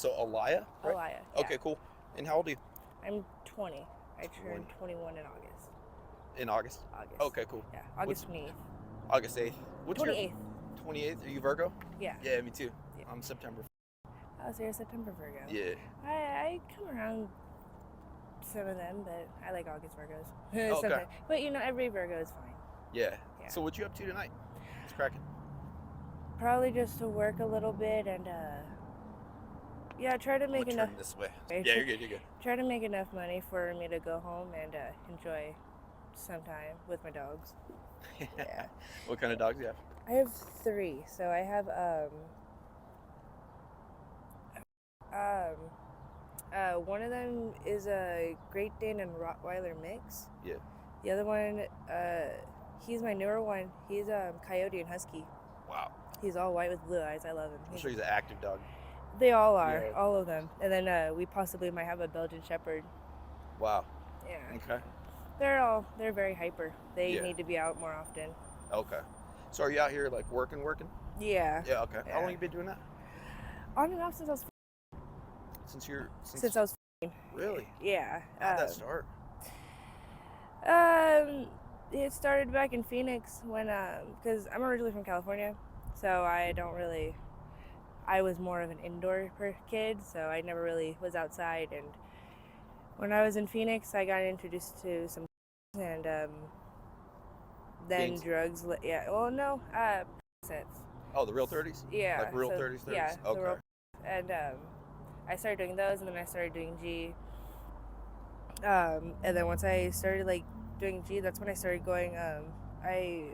So Alaya, right? Alaya. Yeah. Okay, cool. And how old are you? I'm 20. I 20. turned 21 in August. In August. August. Okay, cool. Yeah, What's August 28th. August 8th? What's 28th. your 28th? Are you Virgo? Yeah. Yeah, me too. Yeah. I'm September. Oh, so you're a September Virgo. Yeah. I come around some of them, but I like August Virgos. Okay. Sometimes. But every Virgo is fine. Yeah. Yeah. So what you up to tonight? It's cracking. Probably just to work a little bit and try to make enough. Turn this way. Right? Yeah, you're good. You're good. Try to make enough money for me to go home and enjoy some time with my dogs. Yeah. What kind of dogs do you have? I have 3. So I have one of them is a Great Dane and Rottweiler mix. Yeah. The other one, he's my newer one. He's Coyote and Husky. Wow. He's all white with blue eyes. I love him. I'm sure he's an active dog. They all are, Yeah. all of them. And then we possibly might have a Belgian Shepherd. Wow. Yeah. Okay. They're very hyper. They Yeah. need to be out more often. Okay. So are you out here like working? Yeah. Yeah. Okay. Yeah. How long you been doing that? On and off since I was. Since I was. Really? Yeah. How'd that start? It started back in Phoenix when because I'm originally from California, so I was more of an indoor kid, so I never really was outside. And when I was in Phoenix, I got introduced to some and then Gangs? drugs. Yeah. Well, no. Sense. Oh, the real 30s? Yeah. Like real so, 30s? Yeah. Okay. And I started doing those, and then I started doing G. And then once I started doing G, that's when I started going. I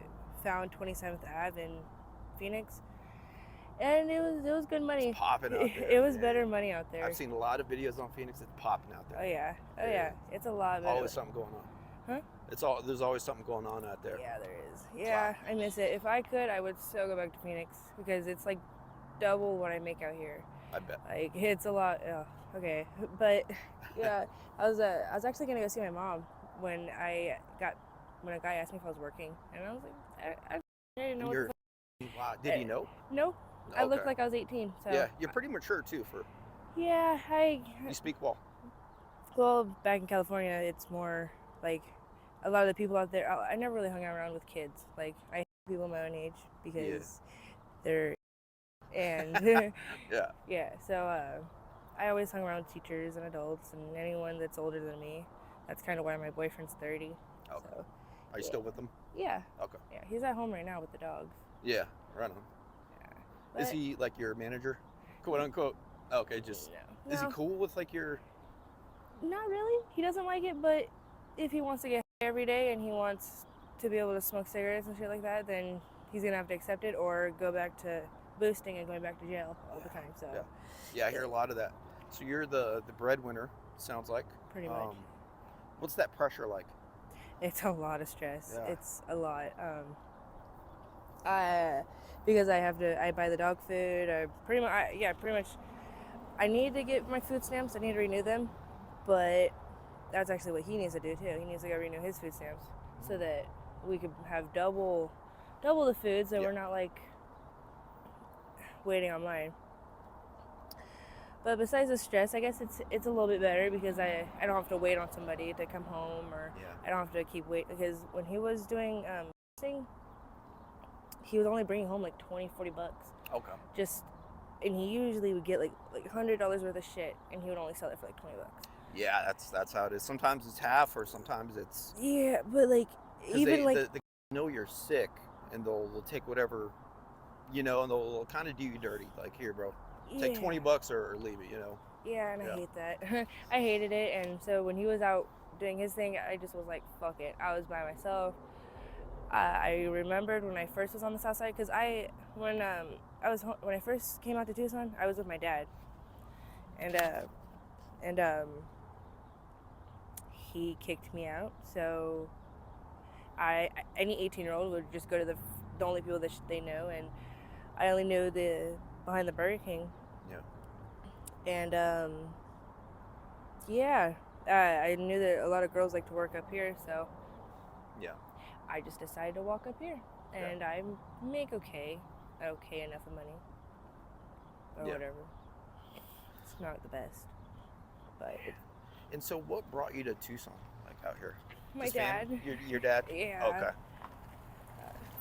found 27th Ave in Phoenix, and it was good money. It's popping out there. It was man. better money out there. I've seen a lot of videos on Phoenix. It's popping out there. Oh yeah, Yeah. It's a lot better. Always something going on. Huh? There's always something going on out there. Yeah, there is. Yeah, I miss it. If I could, I would still go back to Phoenix because it's like double what I make out here. I bet. Like it's a lot. Okay, but yeah, I was actually gonna go see my mom when a guy asked me if I was working, and I was like, I didn't know what the fuck. Wow. Did he know? No, I looked Okay. like I was 18. So Yeah, you're pretty mature too. yeah, You speak well. well back in California, it's more like a lot of the people out there. I never really hung around with kids. Like I hate people my own age because they're and Yeah. yeah. So I always hung around teachers and adults and anyone that's older than me. That's kind of why my boyfriend's 30. Okay. So Are you still with them? yeah, Okay. yeah, he's at home right now with the dogs. Yeah. Right on. Yeah. Is he like your manager, quote unquote? Okay. Just No. is he cool with like your? Not really. He doesn't like it, but if he wants to get high every day and he wants to be able to smoke cigarettes and shit like that, then he's gonna have to accept it or go back to boosting and going back to jail all the time. So Yeah, I hear a lot of that. So you're the breadwinner. Sounds like. pretty much. What's that pressure like? It's a lot of stress. Yeah. It's a lot. Because I buy the dog food. Pretty much. I need to get my food stamps. I need to renew them, but that's actually what he needs to do too. He needs to go renew his food stamps so that we could have double the food, so we're not like waiting online. But besides the stress, I guess it's a little bit better because I don't have to wait on somebody to come home, or I don't have to keep waiting. Because when he was doing he was only bringing home like $20-$40. Okay. And he usually would get like $100 worth of shit, and he would only sell it for like $20. Yeah, that's how it is. Sometimes it's half, or sometimes it's. Yeah, but like even they know you're sick, and they'll take whatever, and they'll kind of do you dirty. Like, here, bro, take $20 or leave it. Yeah, and I hate that. I hated it, and so when he was out doing his thing, I just was like, fuck it. I was by myself. I remembered when I first was on the south side, because when I first came out to Tucson, I was with my dad, and he kicked me out. So any 18-year-old would just go to the only people that they know, and I only knew the behind the Burger King. Yeah. And I knew that a lot of girls like to work up here, so Yeah. I just decided to walk up here, and I make okay enough of money, or whatever. not the best. But And so, what brought you to Tucson, like out here? my Just dad. Your dad? Yeah. Okay.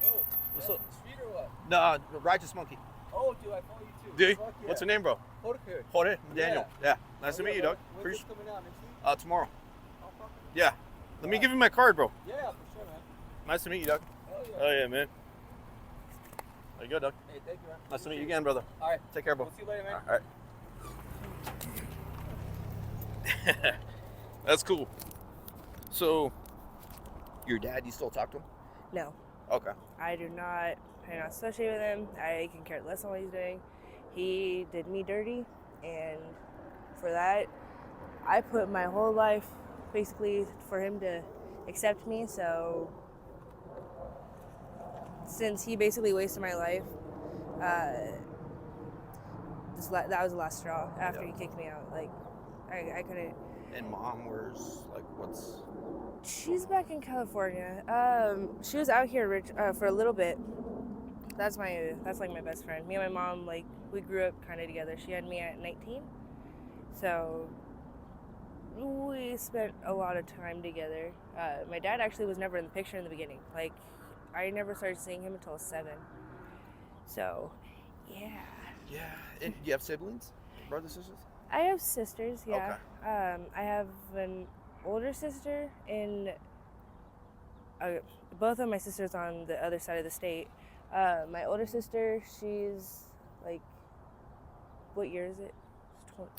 Yo, What's that's up? the street or what? No, Righteous Monkey. Oh, dude, I follow you too. Dude, Fuck yeah. what's your name, bro? Jorge. Jorge. Daniel. Yeah. Nice Oh, to yeah, meet you, dog. When's Appreciate. this coming out next week? Tomorrow. Oh, fuck. Yeah. Let me give you my card, bro. Yeah, for sure, man. Nice to meet you, dog. Hell yeah. Oh yeah, man. There you go, dog. Hey, thank you, man. Nice to meet you again, brother. All right. Take care, bro. We'll see you later, man. All right. That's cool. So, your dad, you still talk to him? No, Okay. I do not. I'm not associated with him. I can care less on what he's doing. He did me dirty, and for that, I put my whole life basically for him to accept me. So, since he basically wasted my life, that was the last straw. After Yeah. he kicked me out, like I couldn't. And mom, where's like what's? She's back in California. She was out here for a little bit. That's like my best friend. Me and my mom, like, we grew up kind of together. She had me at 19, so we spent a lot of time together. My dad actually was never in the picture in the beginning. Like, I never started seeing him until 7. So, yeah. Yeah. And do you have siblings, brothers, sisters? I have sisters, yeah. I have an older sister and both of my sisters on the other side of the state. My older sister, she's like, what year is it?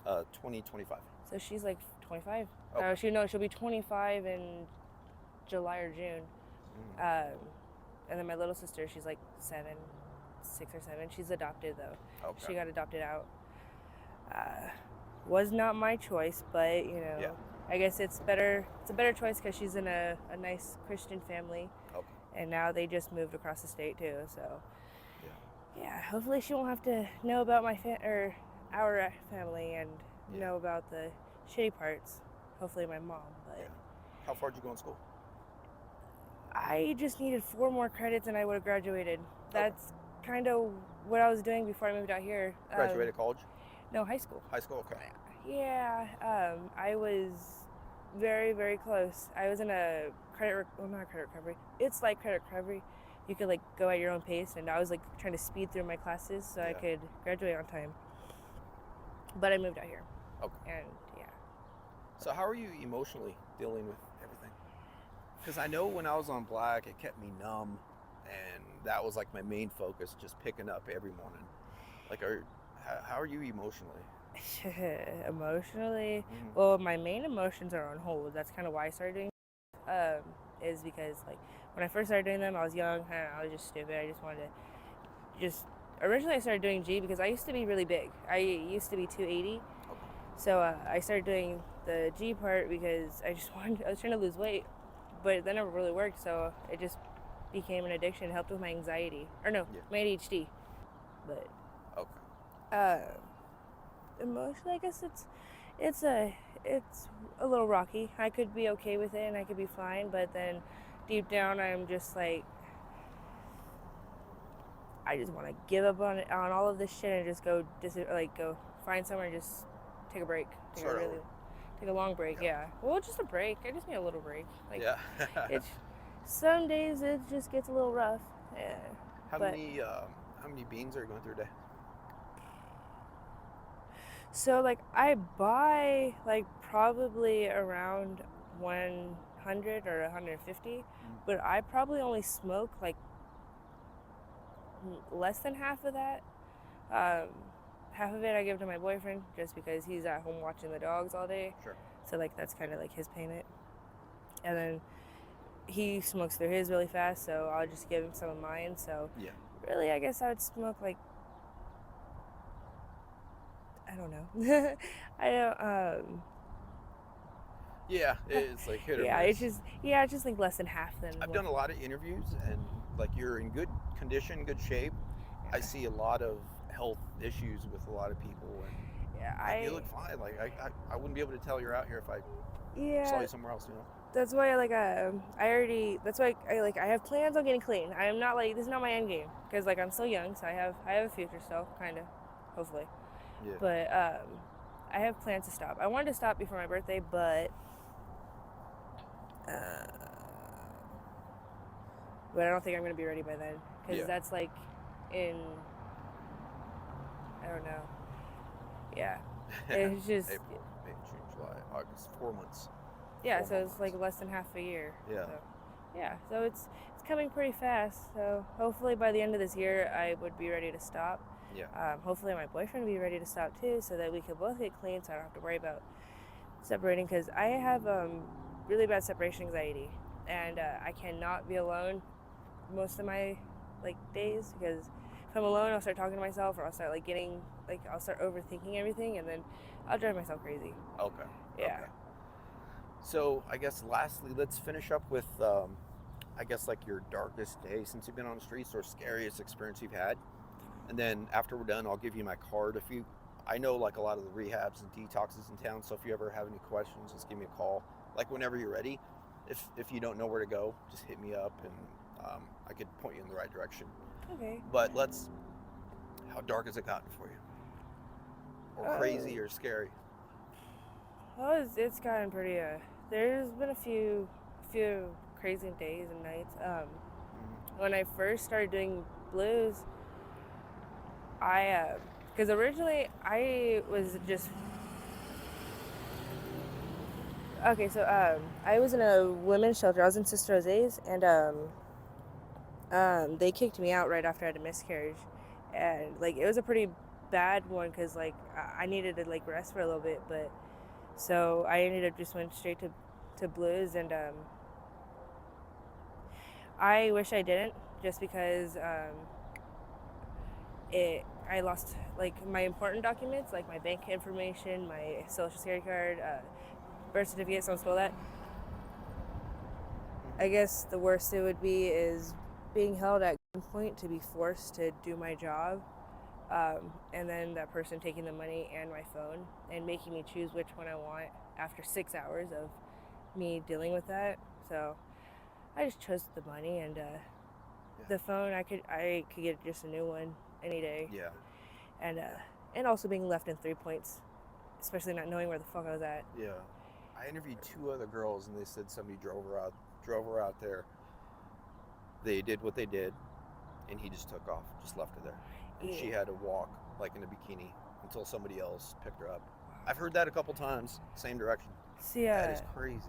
2025. So she's like 25. Okay. She'll be 25 in July or June. Mm. And then my little sister, she's like 6 or 7. She's adopted though. Okay. She got adopted out. Was not my choice, but Yeah. I guess it's better. It's a better choice because she's in a nice Christian family, Okay. and now they just moved across the state too. So Yeah. hopefully she won't have to know about our family and Yeah. know about the shitty parts. Hopefully my mom, but Yeah. How far did you go in school? I just needed 4 more credits and I would have graduated. That's kind of what I was doing before I moved out here. Graduated college? No, high school. High school? Okay. Yeah, I was very, very close. I was in a not credit recovery. It's like credit recovery. You could like go at your own pace, and I was like trying to speed through my classes so I Yeah. could graduate on time. But I moved out here. Okay. And yeah. So how are you emotionally dealing with everything? Because I know when I was on Black, it kept me numb, and that was like my main focus, just picking up every morning. Like, how are you emotionally? Emotionally, Mhm. well, my main emotions are on hold. That's kind of why I started doing is because like when I first started doing them, I was young and I was just stupid. I just wanted to originally I started doing G because I used to be really big. I used to be 280. Okay. So I started doing the G part because I was trying to lose weight, but that never really worked. So it just became an addiction. It helped with my anxiety, or no, Yeah. my ADHD. But Okay. emotionally, I guess it's a little rocky. I could be okay with it and I could be fine, but then deep down I'm just like, I just want to give up on all of this shit and just go go find somewhere and just take a break. Take Start a over. take a long break. Yeah. Well, just a break. I just need a little break. Like Yeah. it's some days it just gets a little rough. Yeah. how but- many beans are you going through a day? So like I buy like probably around 100 or 150, but I probably only smoke like less than half of that. Half of it I give to my boyfriend just because he's at home watching the dogs all day. Sure. So like that's kind of like his payment. And then he smokes through his really fast, so I'll just give him some of mine. So Yeah. really, I guess I would smoke like, I don't know. I don't. Yeah. It's like hit or Yeah, miss. it's just like less than half than. I've what- done a lot of interviews, and like you're in good condition, good shape. I Yeah. see a lot of health issues with a lot of people, and Yeah, you look fine. Like I wouldn't be able to tell you're out here if I saw Yeah, you somewhere else. You know. that's why that's why I have plans on getting clean. I'm not like this is not my end game because like I'm still young, so I have a future still, kind of, hopefully. Yeah. But I have plans to stop. I wanted to stop before my birthday, but I don't think I'm gonna be ready by then because Yeah. that's like in I don't know. Yeah, it's just April, May, June, July, August, 4 months. yeah. 4 So more it's like months. less than half a year. Yeah. So, yeah. So it's coming pretty fast. So hopefully by the end of this year I would be ready to stop. Yeah. Hopefully my boyfriend will be ready to stop too, so that we can both get clean, so I don't have to worry about separating. Because I have really bad separation anxiety, and I cannot be alone most of my like days because if I'm alone, I'll start talking to myself, or I'll start I'll start overthinking everything, and then I'll drive myself crazy. Okay. Yeah. Okay. So I guess lastly, let's finish up with I guess like your darkest day since you've been on the streets or scariest experience you've had. And then after we're done, I'll give you my card. If you, I know like a lot of the rehabs and detoxes in town. So if you ever have any questions, just give me a call. Like whenever you're ready. If you don't know where to go, just hit me up and I could point you in the right direction. Okay. But how dark has it gotten for you? Or crazy or scary? Well, it's gotten pretty. There's been a few crazy days and nights. When I first started doing blues, because originally I was just okay. So I was in a women's shelter. I was in Sister Jose's, and they kicked me out right after I had a miscarriage, and like it was a pretty bad one because like I needed to like rest for a little bit, but so I ended up just went straight to blues, and I wish I didn't, just because I lost like my important documents, like my bank information, my social security card, birth certificate. Someone stole that. I guess the worst it would be is being held at gunpoint to be forced to do my job, and then that person taking the money and my phone and making me choose which one I want after 6 hours of me dealing with that. So I just chose the money, and the phone I could get just a new one any day. Yeah. And also being left in 3 points, especially not knowing where the fuck I was at. Yeah. I interviewed 2 other girls and they said somebody drove her out there. They did what they did and he just took off, just left her there. And she had to walk like in a bikini until somebody else picked her up. I've heard that a couple times, same direction. See, that is crazy.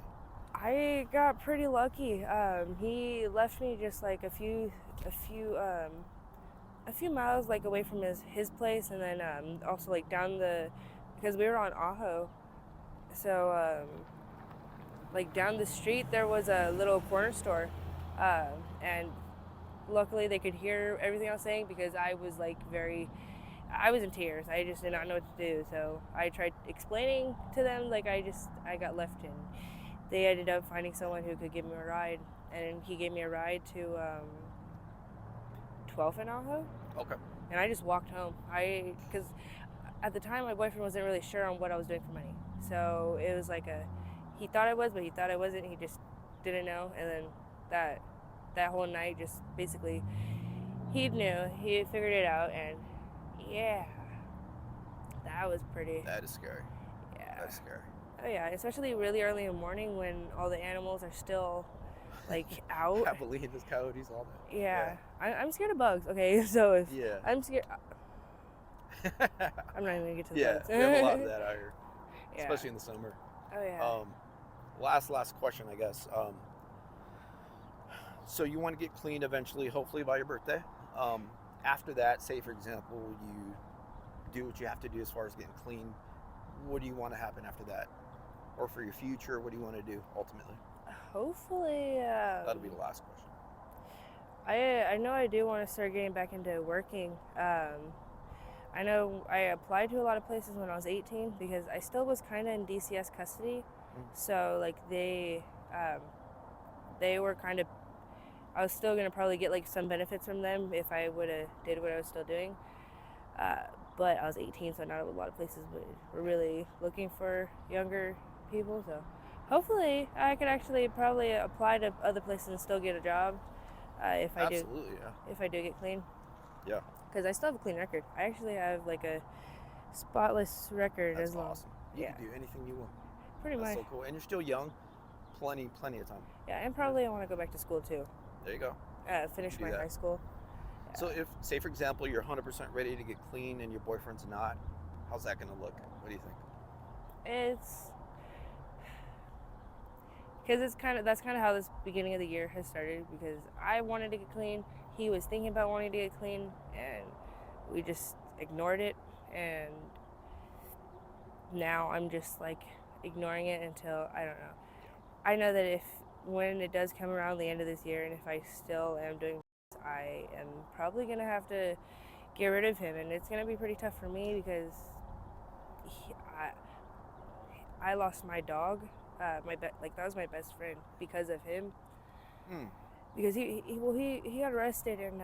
I got pretty lucky. He left me just like a few miles like away from his place, and then also like because we were on Ajo, so like down the street there was a little corner store, and luckily they could hear everything I was saying because I was in tears. I just did not know what to do, so I tried explaining to them like I got left in. They ended up finding someone who could give me a ride, and he gave me a ride to 12th and Ajo. Okay. And I just walked home. Because at the time my boyfriend wasn't really sure on what I was doing for money. So it was like he thought I was, but he thought I wasn't. He just didn't know. And then that whole night just basically, he knew. He figured it out, and yeah, that was pretty. That is scary. Yeah. That's scary. Oh yeah, especially really early in the morning when all the animals are still like out. Javelinas, coyotes, all that. Yeah. I'm scared of bugs. Okay, so if Yeah. I'm scared, I'm not even gonna get to the Yeah, bugs. we have a lot of that out here, Yeah. especially in the summer. Oh yeah. Last question, I guess. So you want to get clean eventually, hopefully by your birthday. After that, say for example, you do what you have to do as far as getting clean. What do you want to happen after that? Or for your future, what do you want to do ultimately? Hopefully. That'll be the last question. I know I do want to start getting back into working. I know I applied to a lot of places when I was 18 because I still was kind of in DCS custody. So like they were kind of, I was still gonna probably get like some benefits from them if I would have did what I was still doing. But I was 18, so not a lot of places were really looking for younger people. So hopefully I could actually probably apply to other places and still get a job if I Absolutely, yeah. if I do get clean. Yeah. Because I still have a clean record. I actually have like spotless record That's as long. awesome. You Yeah. can do anything you want. Pretty That's much. so cool. And you're still young. Plenty of time. Yeah, and probably I want to go back to school too. There you go. Finish do my that. high school. So if, say for example, you're 100% ready to get clean and your boyfriend's not, how's that going to look? What do you think? It's because that's kind of how this beginning of the year has started, because I wanted to get clean, he was thinking about wanting to get clean, and we just ignored it, and now I'm just like ignoring it until I don't know. I know that if when it does come around the end of this year and if I still am doing this, I am probably gonna have to get rid of him, and it's gonna be pretty tough for me because he, I lost my dog, like that was my best friend because of him. Hmm. Because he got arrested, and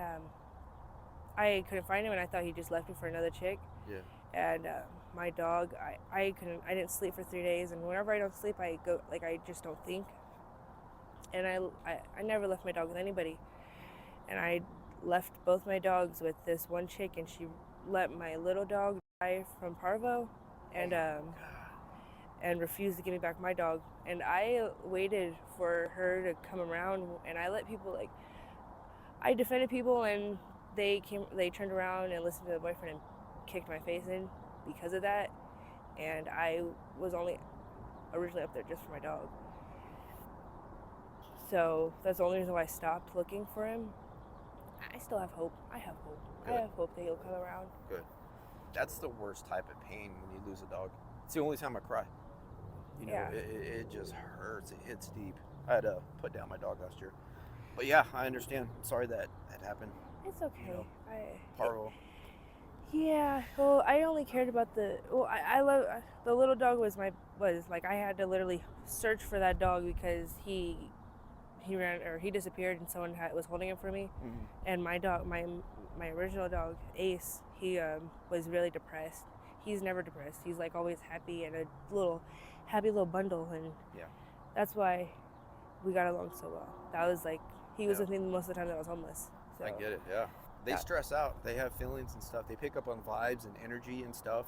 I couldn't find him, and I thought he just left me for another chick. Yeah. And my dog, I didn't sleep for 3 days, and whenever I don't sleep, I just don't think. And I never left my dog with anybody, and I left both my dogs with this one chick, and she let my little dog die from parvo, and and refused to give me back my dog. And I waited for her to come around, and I let people I defended people, and they turned around and listened to the boyfriend and kicked my face in because of that. And I was only originally up there just for my dog. So that's the only reason why I stopped looking for him. I still have hope. I have hope. Good. I have hope that he'll come around. Good. That's the worst type of pain when you lose a dog. It's the only time I cry. You know, Yeah. it just hurts. It hits deep. I had to put down my dog last year. But yeah, I understand. I'm sorry that happened. It's okay. You know, Parvo. Yeah, well, I only cared about I love the little dog was I had to literally search for that dog because he disappeared, and someone was holding him for me. Mm-hmm. And my dog, my original dog Ace, he was really depressed. He's never depressed. He's like always happy and a little happy little bundle, and Yeah. that's why we got along so well. That was like he was Yeah. with me most of the time that I was homeless. So. I get it. Yeah. They Yeah. stress out. They have feelings and stuff. They pick up on vibes and energy and stuff.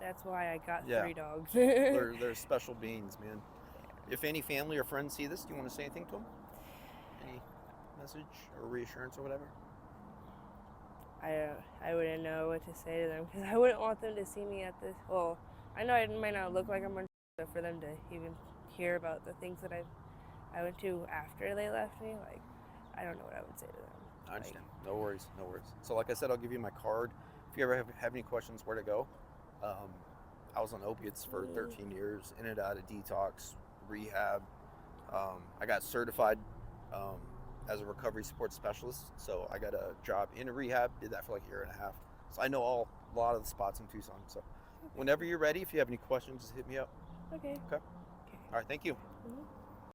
That's why I got Yeah. 3 dogs. They're special beings, man. If any family or friends see this, do you want to say anything to them? Any message or reassurance or whatever? I wouldn't know what to say to them because I wouldn't want them to see me at this. Well, I know I might not look like I'm on, but for them to even hear about the things that I went to after they left me, like I don't know what I would say to them. I understand. No worries. No worries. So like I said, I'll give you my card. If you ever have any questions where to go, I was on opiates for 13 years, in and out of detox, rehab. I got certified as a recovery support specialist. So I got a job in a rehab, did that for like a year and a half. So I know a lot of the spots in Tucson. So whenever you're ready, if you have any questions, just hit me up. Okay. All right. Thank you. Mm-hmm.